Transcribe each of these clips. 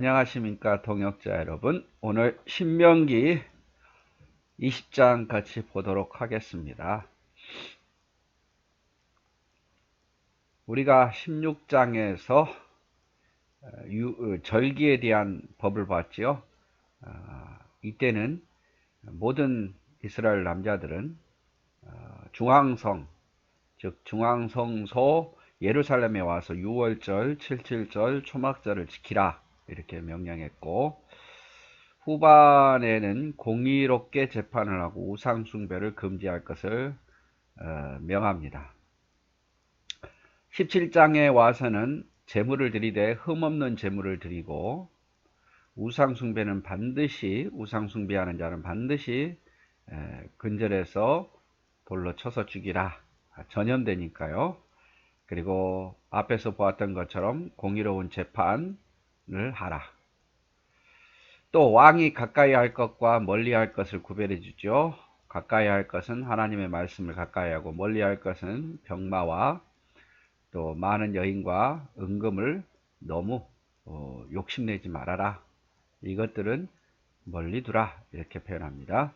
안녕하십니까 동역자 여러분. 오늘 신명기 20장 같이 보도록 하겠습니다. 우리가 16장에서 절기에 대한 법을 봤지요. 이때는 모든 이스라엘 남자들은 중앙성, 즉 중앙성소 예루살렘에 와서 6월절, 7.7절, 초막절을 지키라 이렇게 명령했고, 후반에는 공의롭게 재판을 하고 우상숭배를 금지할 것을 명합니다. 17장에 와서는 제물을 드리되 흠없는 제물을 드리고, 우상숭배는 반드시, 우상숭배하는 자는 반드시 근절해서 돌로 쳐서 죽이라, 전염되니까요. 그리고 앞에서 보았던 것처럼 공의로운 재판을 하라. 또 왕이 가까이 할 것과 멀리 할 것을 구별해 주죠. 가까이 할 것은 하나님의 말씀을 가까이 하고, 멀리 할 것은 병마와 또 많은 여인과 은금을 너무 욕심내지 말아라. 이것들은 멀리 두라, 이렇게 표현합니다.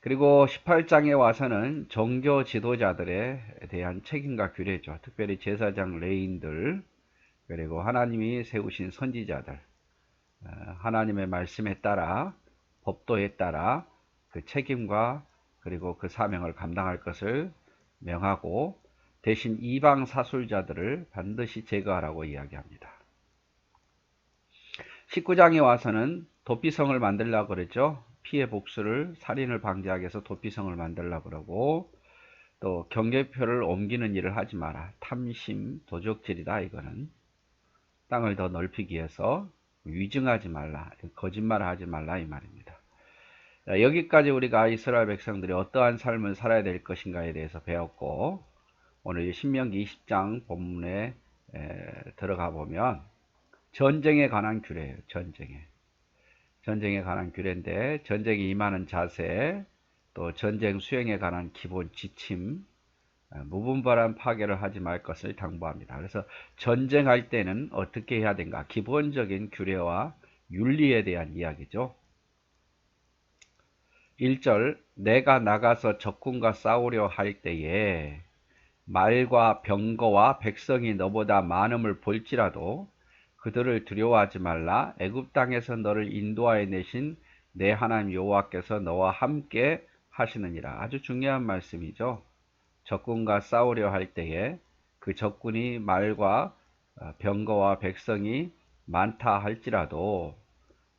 그리고 18장에 와서는 종교 지도자들에 대한 책임과 규례죠. 특별히 제사장 레인들, 그리고 하나님이 세우신 선지자들, 하나님의 말씀에 따라, 법도에 따라 그 책임과 그리고 그 사명을 감당할 것을 명하고, 대신 이방 사술자들을 반드시 제거하라고 이야기합니다. 19장에 와서는 도피성을 만들려고 그랬죠. 피해 복수를, 살인을 방지하기 위해서 도피성을 만들려고 그러고, 또 경계표를 옮기는 일을 하지 마라. 탐심, 도적질이다. 이거는 땅을 더 넓히기 위해서 위증하지 말라, 거짓말을 하지 말라, 이 말입니다. 여기까지 우리가 이스라엘 백성들이 어떠한 삶을 살아야 될 것인가에 대해서 배웠고, 오늘 신명기 20장 본문에 들어가 보면 전쟁에 관한 규례예요. 전쟁에 관한 규례인데, 전쟁에 임하는 자세, 또 전쟁 수행에 관한 기본 지침, 무분별한 파괴를 하지 말 것을 당부합니다. 그래서 전쟁할 때는 어떻게 해야 되는가, 기본적인 규례와 윤리에 대한 이야기죠. 1절, 내가 나가서 적군과 싸우려 할 때에 말과 병거와 백성이 너보다 많음을 볼지라도 그들을 두려워하지 말라. 애굽 땅에서 너를 인도하여 내신 내 하나님 여호와께서 너와 함께 하시느니라. 아주 중요한 말씀이죠. 적군과 싸우려 할 때에 그 적군이 말과 병거와 백성이 많다 할지라도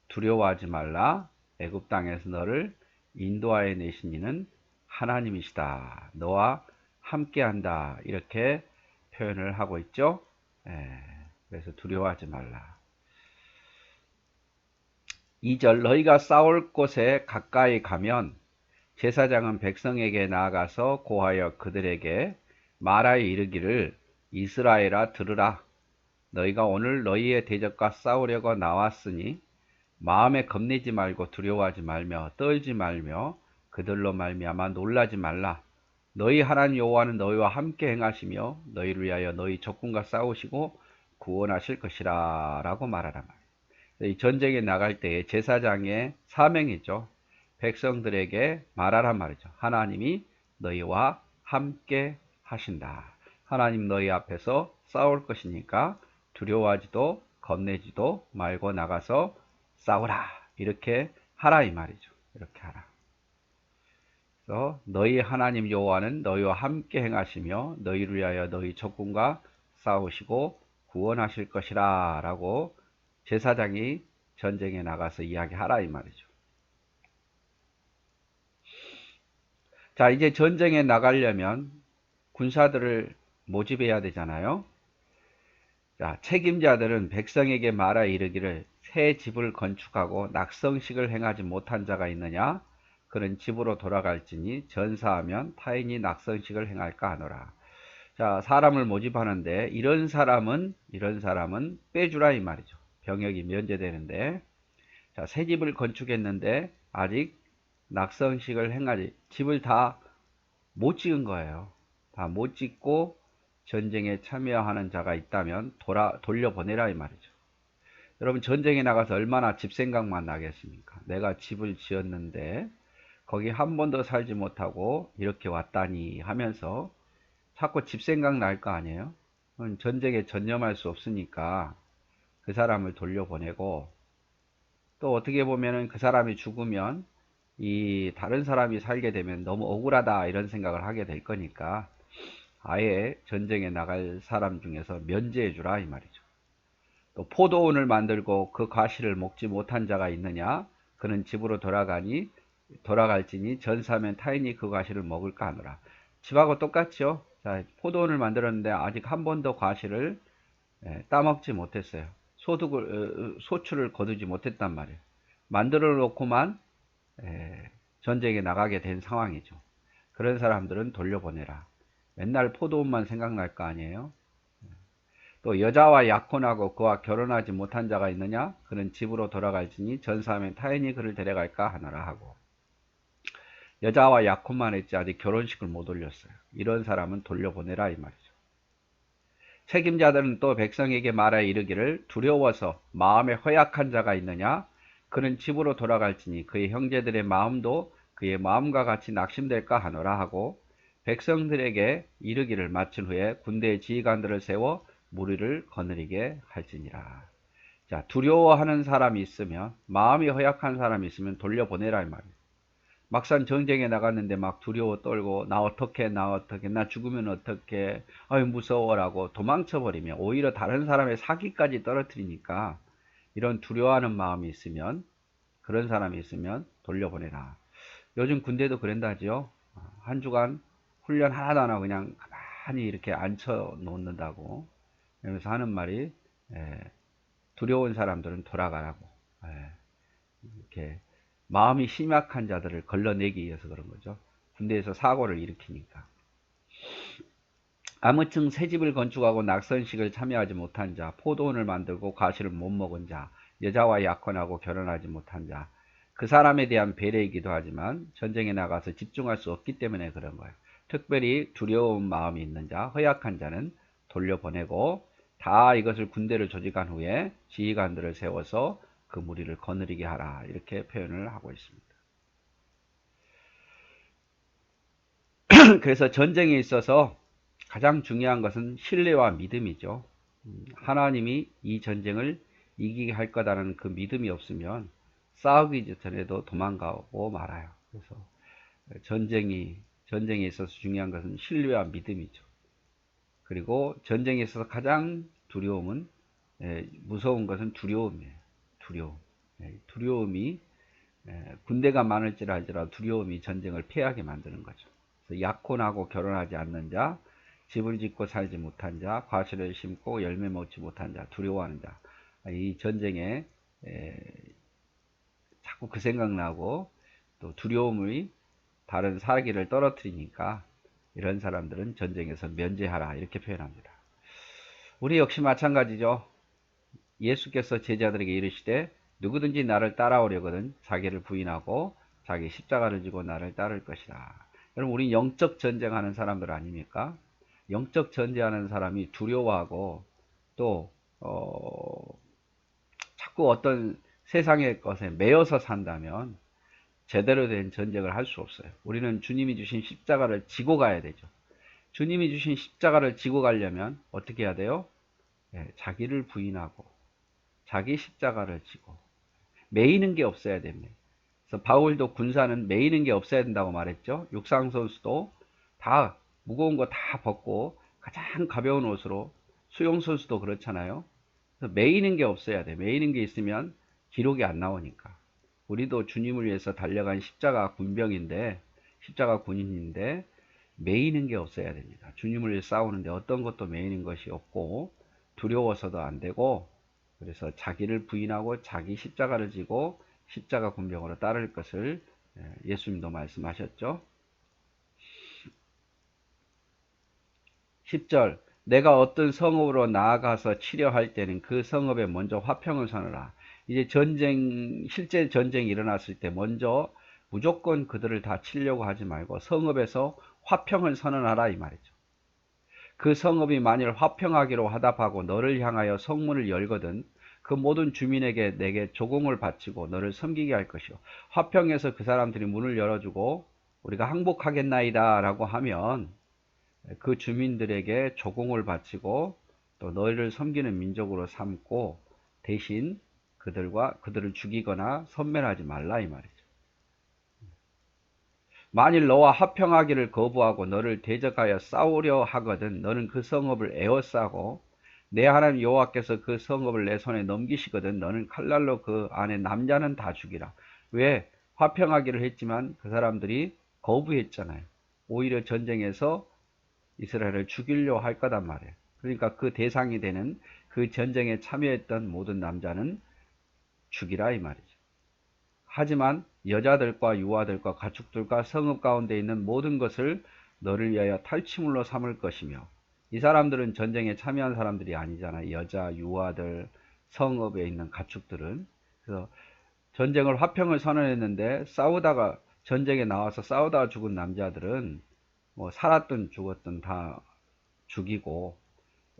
두려워하지 말라. 애굽 땅에서 너를 인도하여 내신 이는 하나님이시다. 너와 함께한다. 이렇게 표현을 하고 있죠. 그래서 두려워하지 말라. 2절, 너희가 싸울 곳에 가까이 가면 제사장은 백성에게 나아가서 고하여 그들에게 말하여 이르기를, 이스라엘아 들으라. 너희가 오늘 너희의 대적과 싸우려고 나왔으니 마음에 겁내지 말고 두려워하지 말며 떨지 말며 그들로 말미암아 놀라지 말라. 너희 하나님 여호와는 너희와 함께 행하시며 너희를 위하여 너희 적군과 싸우시고 구원하실 것이라 라고 말하라. 이 전쟁에 나갈 때에 제사장의 사명이죠. 백성들에게 말하란 말이죠. 하나님이 너희와 함께 하신다. 하나님 너희 앞에서 싸울 것이니까 두려워하지도 겁내지도 말고 나가서 싸우라. 이렇게 하라, 이 말이죠. 이렇게 하라. 그래서 너희 하나님 여호와는 너희와 함께 행하시며 너희를 위하여 너희 적군과 싸우시고 구원하실 것이라 라고 제사장이 전쟁에 나가서 이야기하라, 이 말이죠. 자, 이제 전쟁에 나가려면 군사들을 모집해야 되잖아요. 자, 책임자들은 백성에게 말하 이르기를, 새 집을 건축하고 낙성식을 행하지 못한 자가 있느냐? 그는 집으로 돌아갈지니 전사하면 타인이 낙성식을 행할까 하노라. 자, 사람을 모집하는데 이런 사람은 빼주라, 이 말이죠. 병역이 면제되는데, 자, 새 집을 건축했는데 아직 낙성식을 행하지, 집을 다 못 지은 거예요. 다 못 짓고 전쟁에 참여하는 자가 있다면 돌려보내라, 이 말이죠. 여러분 전쟁에 나가서 얼마나 집 생각만 나겠습니까? 내가 집을 지었는데 거기 한 번도 살지 못하고 이렇게 왔다니 하면서 자꾸 집 생각 날 거 아니에요? 전쟁에 전념할 수 없으니까 그 사람을 돌려보내고, 또 어떻게 보면은 그 사람이 죽으면 이 다른 사람이 살게 되면 너무 억울하다 이런 생각을 하게 될 거니까 아예 전쟁에 나갈 사람 중에서 면제해 주라 이 말이죠. 또 포도원을 만들고 그 과실을 먹지 못한 자가 있느냐? 그는 집으로 돌아갈지니 전사면 타인이 그 과실을 먹을까 하노라. 집하고 똑같죠. 자, 포도원을 만들었는데 아직 한 번도 과실을 따먹지 못했어요. 소출을 거두지 못했단 말이에요. 만들어 놓고만 전쟁에 나가게 된 상황이죠. 그런 사람들은 돌려보내라. 맨날 포도원만 생각날 거 아니에요. 또 여자와 약혼하고 그와 결혼하지 못한 자가 있느냐? 그는 집으로 돌아갈지니 전사하면 타인이 그를 데려갈까 하노라 하고, 여자와 약혼만 했지 아직 결혼식을 못 올렸어요. 이런 사람은 돌려보내라 이 말이죠. 책임자들은 또 백성에게 말하여 이르기를, 두려워서 마음에 허약한 자가 있느냐? 그는 집으로 돌아갈지니 그의 형제들의 마음도 그의 마음과 같이 낙심될까 하노라 하고, 백성들에게 이르기를 마친 후에 군대의 지휘관들을 세워 무리를 거느리게 할지니라. 자, 두려워하는 사람이 있으면, 마음이 허약한 사람이 있으면 돌려보내라 이 말이에요. 막상 전쟁에 나갔는데 막 두려워 떨고 나 어떻게 나 죽으면 어떻게 아유 무서워라고 도망쳐 버리면 오히려 다른 사람의 사기까지 떨어뜨리니까, 이런 두려워하는 마음이 있으면, 그런 사람이 있으면 돌려보내라. 요즘 군대도 그런다죠. 한 주간 훈련 하나도 안 하고 그냥 가만히 이렇게 앉혀 놓는다고. 그러면서 하는 말이 두려운 사람들은 돌아가라고. 이렇게 마음이 심약한 자들을 걸러내기 위해서 그런 거죠. 군대에서 사고를 일으키니까. 아무튼 새 집을 건축하고 낙선식을 참여하지 못한 자, 포도원을 만들고 과실을 못 먹은 자, 여자와 약혼하고 결혼하지 못한 자, 그 사람에 대한 배려이기도 하지만 전쟁에 나가서 집중할 수 없기 때문에 그런 거예요. 특별히 두려운 마음이 있는 자, 허약한 자는 돌려보내고, 다 이것을 군대를 조직한 후에 지휘관들을 세워서 그 무리를 거느리게 하라, 이렇게 표현을 하고 있습니다. 그래서 전쟁에 있어서 가장 중요한 것은 신뢰와 믿음이죠. 하나님이 이 전쟁을 이기게 할 거다라는 그 믿음이 없으면 싸우기 전에도 도망가고 말아요. 그래서 전쟁에 있어서 중요한 것은 신뢰와 믿음이죠. 그리고 전쟁에 있어서 가장 무서운 것은 두려움이에요. 두려움이 군대가 많을지라도 두려움이 전쟁을 패하게 만드는 거죠. 그래서 약혼하고 결혼하지 않는 자, 집을 짓고 살지 못한 자, 과실을 심고 열매 먹지 못한 자, 두려워하는 자, 이 전쟁에 자꾸 그 생각나고 또 두려움이 다른 사기를 떨어뜨리니까 이런 사람들은 전쟁에서 면제하라, 이렇게 표현합니다. 우리 역시 마찬가지죠. 예수께서 제자들에게 이르시되 누구든지 나를 따라오려거든 자기를 부인하고 자기 십자가를 지고 나를 따를 것이라. 여러분, 우리 영적 전쟁하는 사람들 아닙니까? 영적 전쟁하는 사람이 두려워하고 또 자꾸 어떤 세상의 것에 매여서 산다면 제대로 된 전쟁을 할 수 없어요. 우리는 주님이 주신 십자가를 지고 가야 되죠. 주님이 주신 십자가를 지고 가려면 어떻게 해야 돼요? 자기를 부인하고 자기 십자가를 지고 매이는 게 없어야 됩니다. 그래서 바울도 군사는 매이는 게 없어야 된다고 말했죠. 육상 선수도 다 무거운 거 다 벗고 가장 가벼운 옷으로, 수영 선수도 그렇잖아요. 그래서 매이는 게 없어야 돼. 매이는 게 있으면 기록이 안 나오니까. 우리도 주님을 위해서 달려간 십자가 군인인데 매이는 게 없어야 됩니다. 주님을 위해 싸우는데 어떤 것도 매이는 것이 없고 두려워서도 안 되고, 그래서 자기를 부인하고 자기 십자가를 지고 십자가 군병으로 따를 것을 예수님도 말씀하셨죠. 10절, 내가 어떤 성읍으로 나아가서 치려할 때는 그 성읍에 먼저 화평을 선언하라. 이제 실제 전쟁이 일어났을 때 먼저 무조건 그들을 다 치려고 하지 말고 성읍에서 화평을 선언하라 이 말이죠. 그 성읍이 만일 화평하기로 화답하고 너를 향하여 성문을 열거든 그 모든 주민에게 내게 조공을 바치고 너를 섬기게 할 것이요. 화평에서 그 사람들이 문을 열어주고 우리가 항복하겠나이다 라고 하면 그 주민들에게 조공을 바치고 또 너희를 섬기는 민족으로 삼고 대신 그들을 죽이거나 섬멸하지 말라 이 말이죠. 만일 너와 화평하기를 거부하고 너를 대적하여 싸우려 하거든 너는 그 성읍을 에워싸고 내 하나님 여호와께서 그 성읍을 내 손에 넘기시거든 너는 칼날로 그 안에 남자는 다 죽이라. 왜? 화평하기를 했지만 그 사람들이 거부했잖아요. 오히려 전쟁에서 이스라엘을 죽이려 할 거단 말이에요. 그러니까 그 대상이 되는 그 전쟁에 참여했던 모든 남자는 죽이라 이 말이죠. 하지만 여자들과 유아들과 가축들과 성읍 가운데 있는 모든 것을 너를 위하여 탈취물로 삼을 것이며 이 사람들은 전쟁에 참여한 사람들이 아니잖아요. 여자, 유아들, 성읍에 있는 가축들은. 그래서 전쟁을 화평을 선언했는데 싸우다가 전쟁에 나와서 싸우다가 죽은 남자들은 뭐 살았든 죽었든 다 죽이고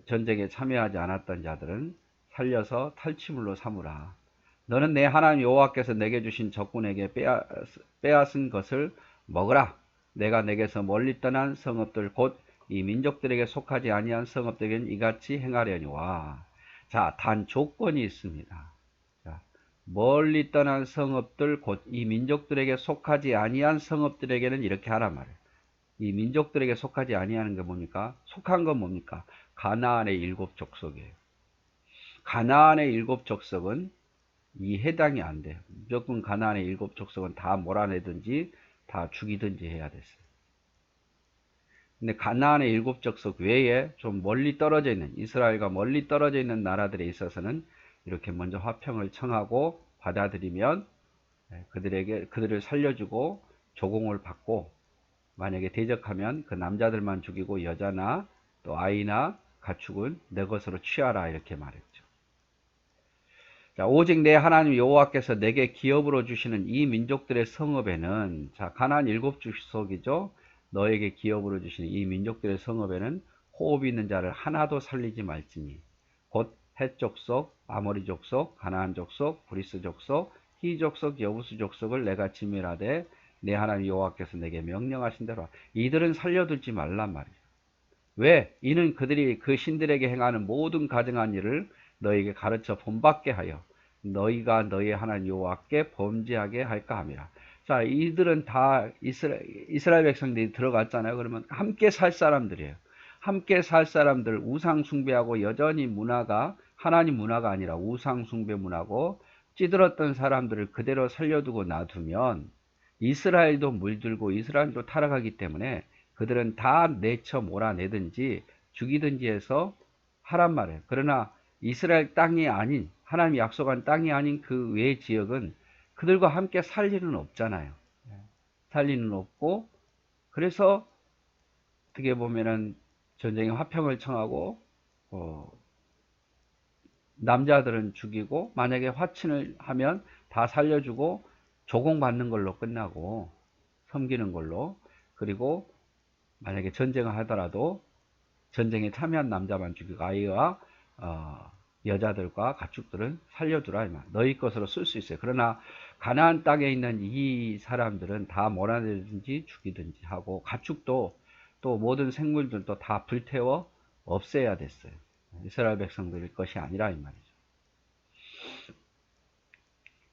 전쟁에 참여하지 않았던 자들은 살려서 탈취물로 삼으라. 너는 내 하나님 여호와께서 내게 주신 적군에게 빼앗은 것을 먹으라. 내가 내게서 멀리 떠난 성읍들 곧 이 민족들에게 속하지 아니한 성읍들에게는 이같이 행하려니와. 자, 단 조건이 있습니다. 자, 멀리 떠난 성읍들 곧 이 민족들에게 속하지 아니한 성읍들에게는 이렇게 하란 말이에요. 이 민족들에게 속하지 아니하는 게 뭡니까? 속한 건 뭡니까? 가나안의 7 족속이에요. 가나안의 7 족속은 이 해당이 안 돼요. 무조건 가나안의 7 족속은 다 몰아내든지 다 죽이든지 해야 됐어요. 근데 가나안의 7 족속 외에 좀 멀리 떨어져 있는 이스라엘과 멀리 떨어져 있는 나라들에 있어서는 이렇게 먼저 화평을 청하고 받아들이면 그들을 살려주고 조공을 받고 만약에 대적하면 그 남자들만 죽이고 여자나 또 아이나 가축은 내 것으로 취하라 이렇게 말했죠. 자, 오직 내 하나님 여호와께서 내게 기업으로 주시는 이 민족들의 성읍에는 자, 가나안 7 족속이죠. 너에게 기업으로 주시는 이 민족들의 성읍에는 호흡이 있는 자를 하나도 살리지 말지니 곧 헷 족속, 아모리 족속, 가나안 족속, 브리스 족속, 히 족속, 여부스 족속을 내가 진멸하되 내 하나님 여호와께서 내게 명령하신 대로 이들은 살려두지 말란 말이죠. 왜? 이는 그들이 그 신들에게 행하는 모든 가증한 일을 너에게 가르쳐 본받게 하여 너희가 너희 하나님 여호와께 범죄하게 할까 함이라. 자, 이들은 다 이스라엘 백성들이 들어갔잖아요. 그러면 함께 살 사람들이에요. 함께 살 사람들, 우상 숭배하고 여전히 문화가 하나님 문화가 아니라 우상 숭배 문화고 찌들었던 사람들을 그대로 살려두고 놔두면 이스라엘도 물들고 이스라엘도 타락하기 때문에 그들은 다 내쳐 몰아내든지 죽이든지 해서 하란 말이에요. 그러나 이스라엘 땅이 아닌 하나님이 약속한 땅이 아닌 그 외의 지역은 그들과 함께 살 일은 없잖아요. 살 일은 없고 그래서 어떻게 보면은 전쟁의 화평을 청하고 남자들은 죽이고 만약에 화친을 하면 다 살려주고 조공받는 걸로 끝나고 섬기는 걸로 그리고 만약에 전쟁을 하더라도 전쟁에 참여한 남자만 죽이고 아이와 여자들과 가축들은 살려두라. 너희 것으로 쓸 수 있어요. 그러나 가나안 땅에 있는 이 사람들은 다 몰아내든지 죽이든지 하고 가축도 또 모든 생물들도 다 불태워 없애야 됐어요. 이스라엘 백성들의 것이 아니라 이 말이죠.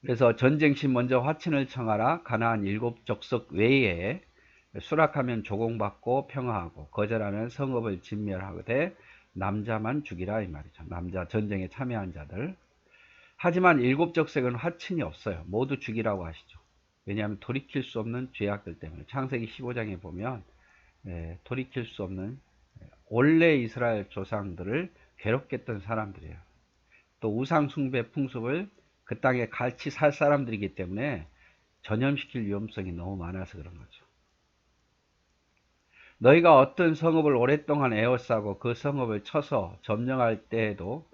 그래서 전쟁 시 먼저 화친을 청하라. 가나안 7 족속 외에 수락하면 조공받고 평화하고 거절하면 성읍을 진멸하되 남자만 죽이라 이 말이죠. 남자 전쟁에 참여한 자들. 하지만 7 족속은 화친이 없어요. 모두 죽이라고 하시죠. 왜냐하면 돌이킬 수 없는 죄악들 때문에. 창세기 15장에 보면 돌이킬 수 없는 원래 이스라엘 조상들을 괴롭게 했던 사람들이에요. 또 우상 숭배 풍습을 그 땅에 같이 살 사람들이기 때문에 전염시킬 위험성이 너무 많아서 그런 거죠. 너희가 어떤 성읍을 오랫동안 에워싸고 그 성읍을 쳐서 점령할 때에도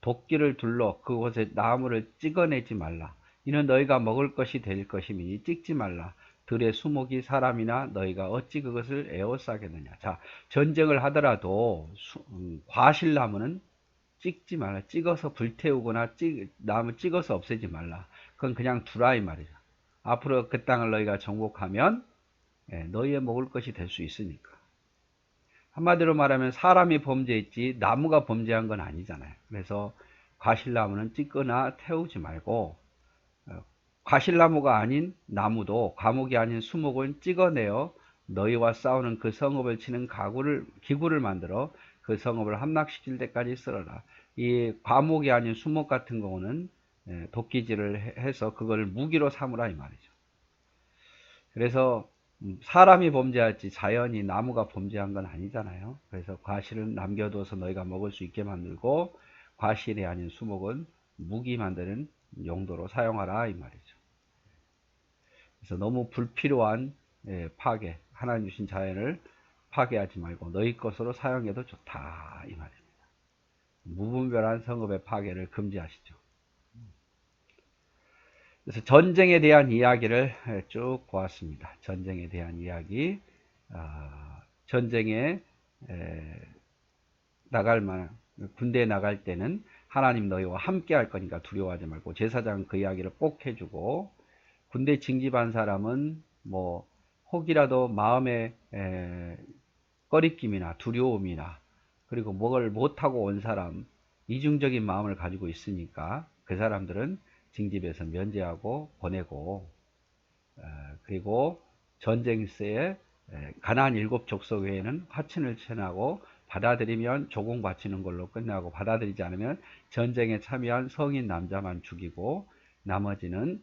도끼를 둘러 그곳에 나무를 찍어내지 말라. 이는 너희가 먹을 것이 될 것이니 찍지 말라. 들의 수목이 사람이나 너희가 어찌 그것을 에워싸겠느냐. 자, 전쟁을 하더라도 과실나무는 찍지 말라. 찍어서 불태우거나 나무 찍어서 없애지 말라. 그건 그냥 두라 이 말이죠. 앞으로 그 땅을 너희가 정복하면 너희의 먹을 것이 될 수 있으니까. 한마디로 말하면 사람이 범죄했지 나무가 범죄한 건 아니잖아요. 그래서 과실나무는 찍거나 태우지 말고 과실나무가 아닌 나무도 과목이 아닌 수목은 찍어내어 너희와 싸우는 그 성읍을 치는 기구를 만들어 그 성읍을 함락시킬 때까지 쓸어라. 이 과목이 아닌 수목 같은 경우는 도끼질을 해서 그걸 무기로 삼으라 이 말이죠. 그래서 사람이 범죄할지 자연이 나무가 범죄한 건 아니잖아요. 그래서 과실은 남겨둬서 너희가 먹을 수 있게 만들고 과실이 아닌 수목은 무기 만드는 용도로 사용하라 이 말이죠. 그래서 너무 불필요한 파괴, 하나님 주신 자연을 파괴하지 말고 너희 것으로 사용해도 좋다 이 말입니다. 무분별한 성읍의 파괴를 금지하시죠. 그래서 전쟁에 대한 이야기를 쭉 보았습니다. 전쟁에 대한 이야기, 전쟁에 나갈 만한 군대에 나갈 때는 하나님 너희와 함께 할 거니까 두려워하지 말고, 제사장은 그 이야기를 꼭 해주고, 군대 징집한 사람은 뭐 혹이라도 마음에 꺼리낌이나 두려움이나 그리고 뭘 못하고 온 사람, 이중적인 마음을 가지고 있으니까 그 사람들은 징집에서 면제하고 보내고, 그리고 전쟁세에 가나안 7족속 외에는 화친을 체하고 받아들이면 조공 바치는 걸로 끝나고, 받아들이지 않으면 전쟁에 참여한 성인 남자만 죽이고 나머지는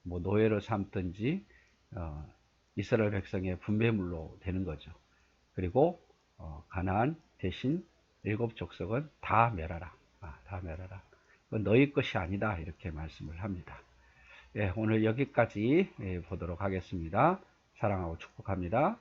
뭐 노예로 삼든지 이스라엘 백성의 분배물로 되는 거죠. 그리고 가나안 대신 7족속은 다 멸하라. 다 멸하라. 그건 너희 것이 아니다 이렇게 말씀을 합니다. 오늘 여기까지 보도록 하겠습니다. 사랑하고 축복합니다.